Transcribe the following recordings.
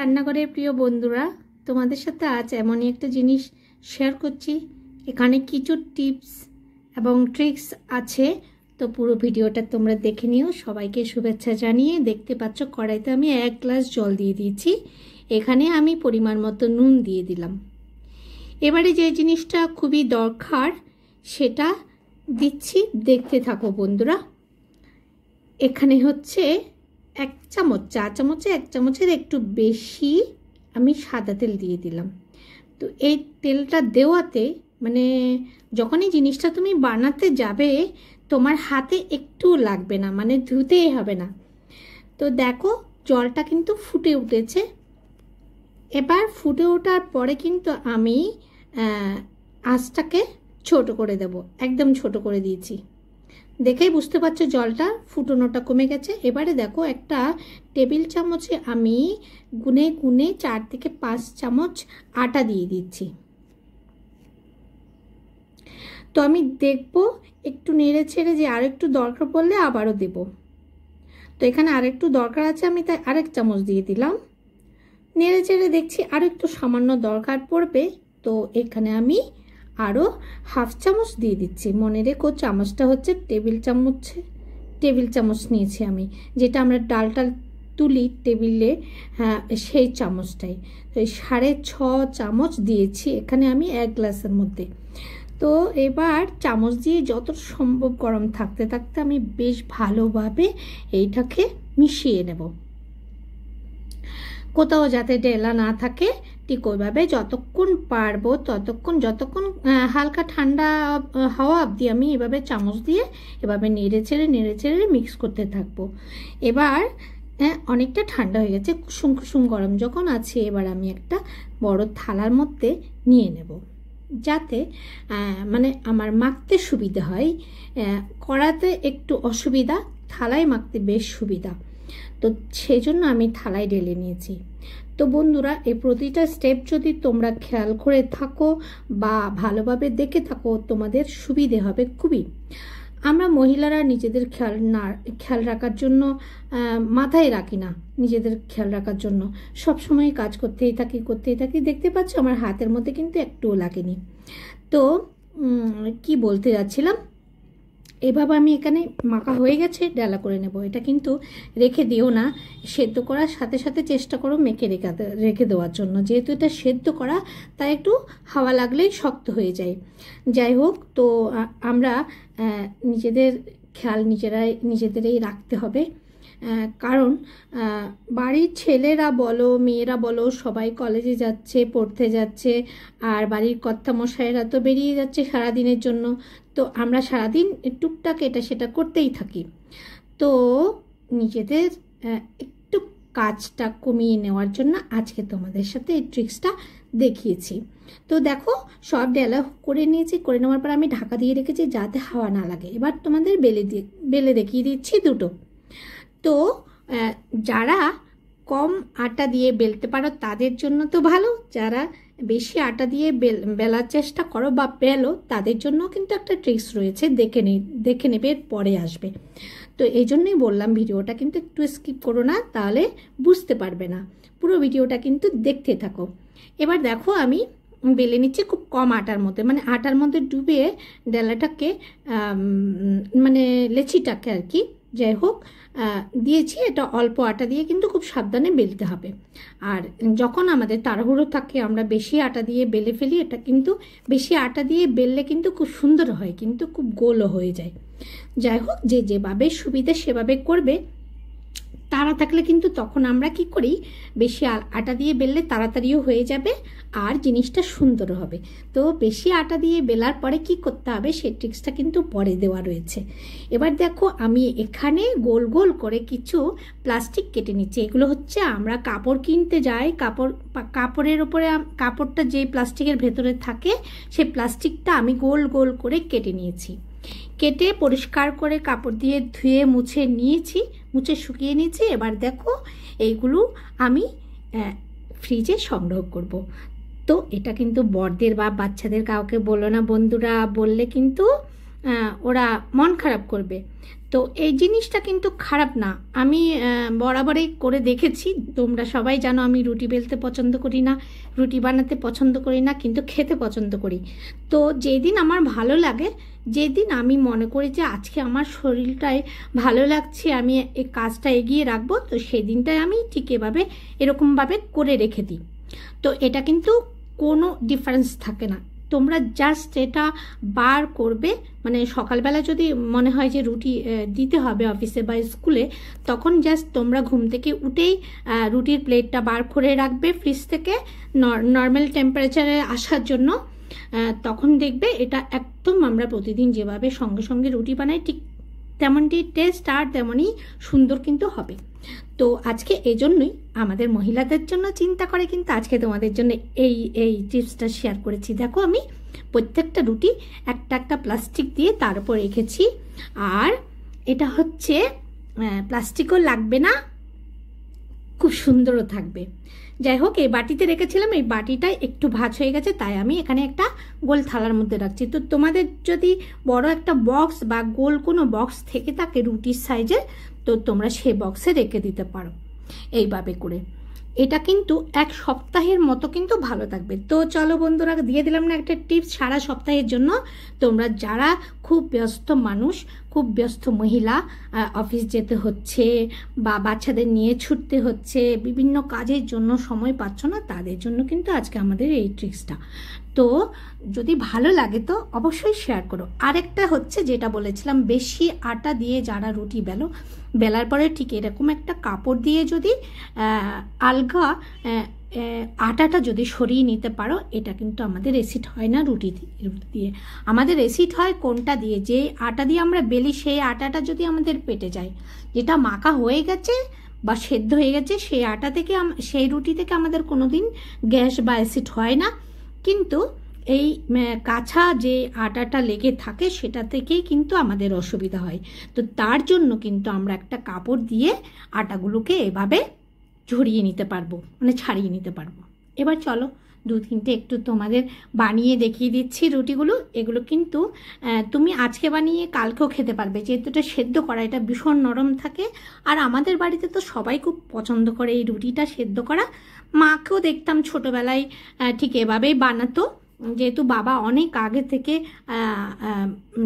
রান্নাঘরের প্রিয় বন্ধুরা, তোমাদের সাথে আজ এমনই একটা জিনিস শেয়ার করছি। এখানে কিছু টিপস এবং ট্রিক্স আছে, তো পুরো ভিডিওটা তোমরা দেখে নিও। সবাইকে শুভেচ্ছা জানিয়ে, দেখতে পাচ্ছ কড়াইতে আমি 1 গ্লাস জল দিয়ে দিয়েছি। এখানে আমি পরিমাণ মতো নুন দিয়ে দিলাম। এবারে যে জিনিসটা খুবই দরকার সেটা দিচ্ছি, দেখতে থাকো বন্ধুরা। এখানে হচ্ছে 1 চামচ, চা চামচে 1 চামচের একটু বেশি আমি সাদা তেল দিয়ে দিলাম। তো এই তেলটা দেওয়াতে মানে যখনই জিনিসটা তুমি বানাতে যাবে তোমার হাতে একটু লাগবে না, মানে ধুতেই হবে না। তো দেখো জলটা কিন্তু ফুটে উঠেছে। এবার ফুটে ওঠার পরে কিন্তু আমি আঁচটাকে ছোট করে দেব, একদম ছোট করে দিয়েছি। দেখেই বুঝতে পারছো জলটা ফুটনোটা কমে গেছে। এবারে দেখো একটা টেবিল চামচে আমি গুনে গুনে 4 থেকে 5 চামচ আটা দিয়ে দিচ্ছি। তো আমি দেখব একটু নেড়ে ছেড়ে যে আরেকটু দরকার পড়লে আবারও দেব। তো এখানে আরেকটু দরকার আছে, আমি তাই আরেক চামচ দিয়ে দিলাম। নেড়ে ছেড়ে দেখছি আরও একটু সামান্য দরকার পড়বে, তো এখানে আমি আরও হাফ চামচ দিয়ে দিচ্ছি। মনে রেখো চামচটা হচ্ছে টেবিল চামচ নিয়েছি আমি, যেটা আমরা ডালটা তুলি টেবিলে, হ্যাঁ সেই চামচটাই। তো এই 6.5 চামচ দিয়েছি এখানে আমি 1 গ্লাসের মধ্যে। তো এবার চামচ দিয়ে যত সম্ভব গরম থাকতে থাকতে আমি বেশ ভালোভাবে এইটাকে মিশিয়ে নেব, কোথাও যাতে ডেলা না থাকে। ঠিক ওইভাবে যতক্ষণ পারবো যতক্ষণ হালকা ঠান্ডা হাওয়া অবধি আমি এভাবে চামচ দিয়ে এভাবে নেড়ে ছেড়ে মিক্স করতে থাকবো। এবার অনেকটা ঠান্ডা হয়ে গেছে, কুসুম কুসুম গরম যখন আছে, এবার আমি একটা বড় থালার মধ্যে নিয়ে নেব, যাতে মানে আমার মাখতে সুবিধা হয়। কড়াতে একটু অসুবিধা, থালায় মাখতে বেশ সুবিধা, তো সেই জন্য আমি থালায় ঢেলে নিয়েছি। তো বন্ধুরা, এই প্রতিটা স্টেপ যদি তোমরা খেয়াল করে থাকো বা ভালোভাবে দেখে থাকো তোমাদের সুবিধে হবে খুবই। আমরা মহিলারা নিজেদের খেয়াল রাখার জন্য মাথায় রাখি না, নিজেদের খেয়াল রাখার জন্য সবসময় কাজ করতেই থাকি। দেখতে পাচ্ছ আমার হাতের মধ্যে কিন্তু একটুও লাগেনি। তো কি বলতে যাচ্ছিলাম, এভাবে আমি এখানে মাখা হয়ে গেছে, ডালা করে নেব। এটা কিন্তু রেখে দিও না, সেদ্ধ করার সাথে সাথে চেষ্টা করো মেখে রেখে দেওয়ার জন্য। যেহেতু এটা সেদ্ধ করা, তাই একটু হাওয়া লাগলেই শক্ত হয়ে যায়। যাই হোক, তো আমরা নিজেদের খেয়াল নিজেদেরই রাখতে হবে, কারণ বাড়ির ছেলেরা বলো মেয়েরা বলো সবাই কলেজে যাচ্ছে, পড়তে যাচ্ছে, আর বাড়ির কর্তামশাইরা তো বেরিয়ে যাচ্ছে সারাদিনের জন্য। তো আমরা সারাদিন টুকটাক এটা সেটা করতেই থাকি। তো নিজেদের একটু কাজটা কমিয়ে নেওয়ার জন্য আজকে তোমাদের সাথে এই ট্রিক্সটা দেখিয়েছি। তো দেখো সব ডেলা করে নিয়েছি, করে নেওয়ার পর আমি ঢাকা দিয়ে রেখেছি যাতে হাওয়া না লাগে। এবার তোমাদের বেলে দেখিয়ে দিচ্ছি দুটো। তো যারা কম আটা দিয়ে বেলতে পারো তাদের জন্য তো ভালো, যারা বেশি আটা দিয়ে বেলার চেষ্টা করো বা বেলো তাদের জন্য কিন্তু একটা ট্রিক্স রয়েছে, দেখে নেবে, পরে আসবে। তো এই জন্যই বললাম ভিডিওটা কিন্তু একটু স্কিপ করো না, তাহলে বুঝতে পারবে না। পুরো ভিডিওটা কিন্তু দেখতে থাকো। এবার দেখো আমি বেলে নিচ্ছি খুব কম আটার মধ্যে, মানে আটার মধ্যে ডুবিয়ে ডেলাটাকে মানে লেচিটাকে আর কি, যাই হোক দিয়েছি। এটা অল্প আটা দিয়ে কিন্তু খুব সাবধানে বেলতে হবে। আর যখন আমাদের তাড়াহুড়ো থাকে আমরা বেশি আটা দিয়ে বেলে ফেলি, এটা কিন্তু বেশি আটা দিয়ে বেললে কিন্তু খুব সুন্দর হয়, কিন্তু খুব গোলও হয়ে যায়। যাই হোক, যেভাবে সুবিধা সেভাবে করবে। তাড়া থাকলে কিন্তু তখন আমরা কি করি, বেশি আটা দিয়ে বেললে তাড়াতাড়িও হয়ে যাবে আর জিনিসটা সুন্দর হবে। তো বেশি আটা দিয়ে বেলার পরে কি করতে হবে সেই ট্রিক্সটা কিন্তু পরে দেওয়া রয়েছে। এবার দেখো আমি এখানে গোল গোল করে কিছু প্লাস্টিক কেটে নিচ্ছি। এগুলো হচ্ছে আমরা কাপড় কিনতে যাই, কাপড়ের উপরে কাপড়টা যে প্লাস্টিকের ভেতরে থাকে সেই প্লাস্টিকটা আমি গোল গোল করে কেটে নিয়েছি। কেটে পরিষ্কার করে কাপড় দিয়ে ধুয়ে মুছে শুকিয়ে নিয়েছি। এবার দেখো এইগুলো আমি ফ্রিজে সংগ্রহ করব। তো এটা কিন্তু বড়দের বা বাচ্চাদের কাউকে বলো না বন্ধুরা, বললে কিন্তু ওরা মন খারাপ করবে। তো এই জিনিসটা কিন্তু খারাপ না, আমি বরাবরই করে দেখেছি। তোমরা সবাই জানো আমি রুটি বেলতে পছন্দ করি না, রুটি বানাতে পছন্দ করি না, কিন্তু খেতে পছন্দ করি। তো যেদিন আমার ভালো লাগে, যেদিন আমি মনে করি যে আজকে আমার শরীরটায় ভালো লাগছে, আমি এই কাজটা এগিয়ে রাখবো, তো সেই দিনটায় আমি ঠিক এভাবে এরকমভাবে করে রেখে দিই। তো এটা কিন্তু কোনো ডিফারেন্স থাকে না। তোমরা জাস্ট এটা বার করবে, মানে সকালবেলা যদি মনে হয় যে রুটি দিতে হবে অফিসে বা স্কুলে, তখন জাস্ট তোমরা ঘুম থেকে উঠেই রুটির প্লেটটা বার করে রাখবে ফ্রিজ থেকে নর্মাল টেম্পারেচারে আসার জন্য। তখন দেখবে এটা একদম আমরা প্রতিদিন যেভাবে সঙ্গে সঙ্গে রুটি বানাই ঠিক তেমনটি টেস্ট আর তেমনই সুন্দর কিন্তু হবে। তো আজকে এই জন্যই আমাদের মহিলাদের জন্য চিন্তা করে কিন্তু আজকে তোমাদের জন্য এই টিপসটা শেয়ার করেছি। দেখো আমি প্রত্যেকটা রুটি একটা একটা প্লাস্টিক দিয়ে তার উপর রেখেছি, আর এটা হচ্ছে প্লাস্টিকও লাগবে না, খুব সুন্দরও থাকবে। যাই হোক, এই বাটিতে রেখেছিলাম, এই বাটিটা একটু ভাঁজ হয়ে গেছে, তাই আমি এখানে একটা গোল থালার মধ্যে রাখছি। তো তোমাদের যদি বড় একটা বক্স বা গোল কোনো বক্স থেকে থাকে রুটির সাইজের, তো তোমরা সেই বক্সে রেখে দিতে পারো এইভাবে করে। এটা কিন্তু এক সপ্তাহের মতো কিন্তু ভালো থাকবে। তো চলো বন্ধুরা, দিয়ে দিলাম না একটা টিপস সারা সপ্তাহের জন্য। তোমরা যারা খুব ব্যস্ত মানুষ, খুব ব্যস্ত মহিলা, অফিস যেতে হচ্ছে বা বাচ্চাদের নিয়ে ছুটতে হচ্ছে, বিভিন্ন কাজের জন্য সময় পাচ্ছ না, তাদের জন্য কিন্তু আজকে আমাদের এই ট্রিক্সটা। তো যদি ভালো লাগে তো অবশ্যই শেয়ার করো। আরেকটা হচ্ছে যেটা বলেছিলাম, বেশি আটা দিয়ে যারা রুটি বেলার পরে ঠিক এরকম একটা কাপড় দিয়ে যদি আলগা আটাটা যদি সরিয়ে নিতে পারো, এটা কিন্তু আমাদের অ্যাসিড হয় না রুটি দিয়ে। আমাদের অ্যাসিড হয় কোনটা দিয়ে, যে আটা দিয়ে আমরা বেলি সেই আটাটা যদি আমাদের পেটে যায়, যেটা মাখা হয়ে গেছে বা সেদ্ধ হয়ে গেছে, সেই আটা থেকে সেই রুটি থেকে আমাদের কোনোদিন গ্যাস বা অ্যাসিড হয় না। কিন্তু এই কাঁচা যে আটাটা লেগে থাকে সেটা থেকেই কিন্তু আমাদের অসুবিধা হয়। তো তার জন্য কিন্তু আমরা একটা কাপড় দিয়ে আটাগুলোকে এভাবে ঝরিয়ে নিতে পারবো, মানে ছাড়িয়ে নিতে পারবো। এবার চলো 2-3টে একটু তোমাদের বানিয়ে দেখিয়ে দিচ্ছি রুটিগুলো। এগুলো কিন্তু তুমি আজকে বানিয়ে কালকেও খেতে পারবে, যেহেতু এটা সেদ্ধ করা, এটা ভীষণ নরম থাকে। আর আমাদের বাড়িতে তো সবাই খুব পছন্দ করে এই রুটিটা সেদ্ধ করা। মাকেও দেখতাম ছোটোবেলায় ঠিক এভাবেই বানাতো, যেহেতু বাবা অনেক আগে থেকে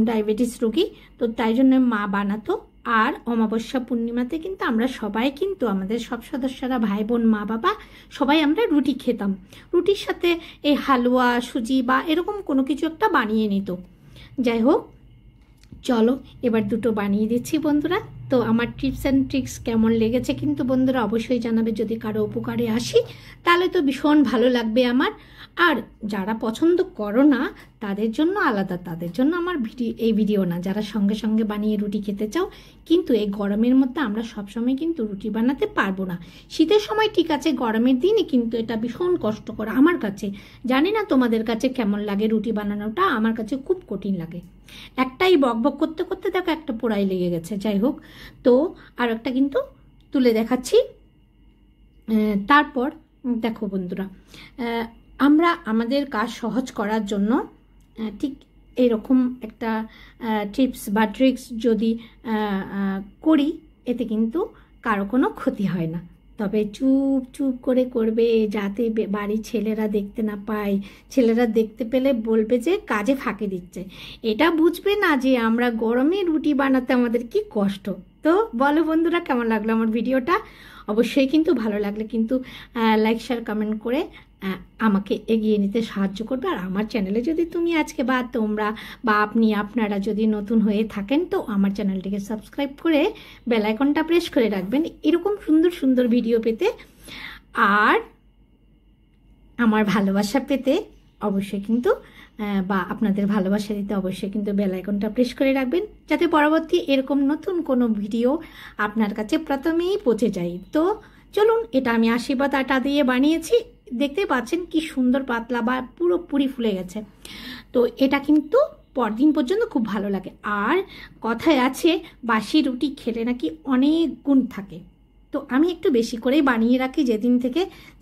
ডায়াবেটিস রোগী, তো তাই জন্য মা বানাতো। আর অমাবস্যা পূর্ণিমাতে কিন্তু আমরা সবাই কিন্তু আমাদের সব সদস্যরা, ভাই বোন, মা বাবা সবাই আমরা রুটি খেতাম। রুটির সাথে এই হালুয়া, সুজি বা এরকম কোনো কিছু একটা বানিয়ে নিত। যাই হোক, চলো এবার দুটো বানিয়ে দিচ্ছি বন্ধুরা। তো আমার টিপস অ্যান্ড ট্রিক্স কেমন লেগেছে কিন্তু বন্ধুরা অবশ্যই জানাবে। যদি কারো উপকারে আসি তাহলে তো ভীষণ ভালো লাগবে আমার। আর যারা পছন্দ করো না তাদের জন্য আলাদা, তাদের জন্য আমার এই ভিডিও না। যারা সঙ্গে সঙ্গে বানিয়ে রুটি খেতে চাও, কিন্তু এই গরমের মধ্যে আমরা সবসময় কিন্তু রুটি বানাতে পারবো না। শীতের সময় ঠিক আছে, গরমের দিনে কিন্তু এটা ভীষণ কষ্টকর আমার কাছে। জানি না তোমাদের কাছে কেমন লাগে রুটি বানানোটা, আমার কাছে খুব কঠিন লাগে। একটাই বকবক করতে করতে দেখো একটা পোড়াই লেগে গেছে। যাই হোক, তো আর একটা কিন্তু তুলে দেখাচ্ছি। তারপর দেখো বন্ধুরা, আমরা আমাদের কাজ সহজ করার জন্য ঠিক এরকম একটা টিপস বা ট্রিক্স যদি করি, এতে কিন্তু কারো কোনো ক্ষতি হয় না। তবে চুপ চুপ করে করবে, যাতে বাড়ির ছেলেরা দেখতে না পায়। ছেলেরা দেখতে পেলে বলবে যে কাজে ফাঁকি দিচ্ছে। এটা বুঝবে না যে আমরা গরমে রুটি বানাতে আমাদের কি কষ্ট। তো বলো বন্ধুরা, কেমন লাগলো আমার ভিডিওটা? অবশ্যই কিন্তু ভালো লাগলে কিন্তু লাইক, শেয়ার, কমেন্ট করে আমাকে এগিয়ে নিতে সাহায্য করবে। আর আমার চ্যানেলে যদি তুমি আজকে বা তোমরা বা আপনারা যদি নতুন হয়ে থাকেন, তো আমার চ্যানেলটিকে সাবস্ক্রাইব করে বেল আইকনটা প্রেস করে রাখবেন এরকম সুন্দর সুন্দর ভিডিও পেতে। আর আমার ভালোবাসা পেতে অবশ্যই কিন্তু বা আপনাদের ভালোবাসা দিতে অবশ্যই কিন্তু বেল আইকনটা প্রেস করে রাখবেন, যাতে পরবর্তী এরকম নতুন কোনো ভিডিও আপনার কাছে প্রথমেই পৌঁছে যায়। তো চলুন, এটা আমি আশীর্বাদ আটা দিয়ে বানিয়েছি। দেখতে পাচ্ছেন কি সুন্দর পাতলা বা পুরোপুরি ফুলে গেছে। তো এটা কিন্তু পরদিন পর্যন্ত খুব ভালো লাগে। আর কথায় আছে বাসি রুটি খেলে নাকি অনেক গুণ থাকে। তো আমি একটু বেশি করেই বানিয়ে রাখি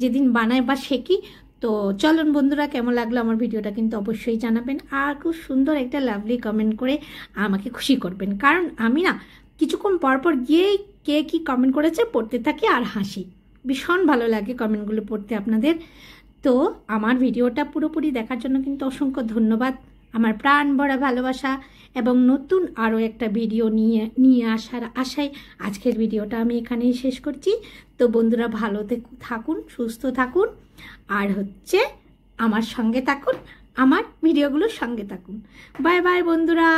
যেদিন বানাই বা শেখি। তো চলুন বন্ধুরা, কেমন লাগলো আমার ভিডিওটা কিন্তু অবশ্যই জানাবেন। আর খুব সুন্দর একটা লাভলি কমেন্ট করে আমাকে খুশি করবেন, কারণ আমি না কিছুক্ষণ পরপর গিয়েই কে কী কমেন্ট করেছে পড়তে থাকি আর হাসি। ভীষণ ভালো লাগে কমেন্টগুলো পড়তে আপনাদের। তো আমার ভিডিওটা পুরোপুরি দেখার জন্য কিন্তু অসংখ্য ধন্যবাদ। আমার প্রাণ ভরা ভালোবাসা এবং নতুন আরও একটা ভিডিও নিয়ে আসার আশায় আজকের ভিডিওটা আমি এখানেই শেষ করছি। তো বন্ধুরা ভালো থাকুন, সুস্থ থাকুন, আর আমার সঙ্গে থাকুন, আমার ভিডিওগুলোর সঙ্গে থাকুন। বাই বাই বন্ধুরা।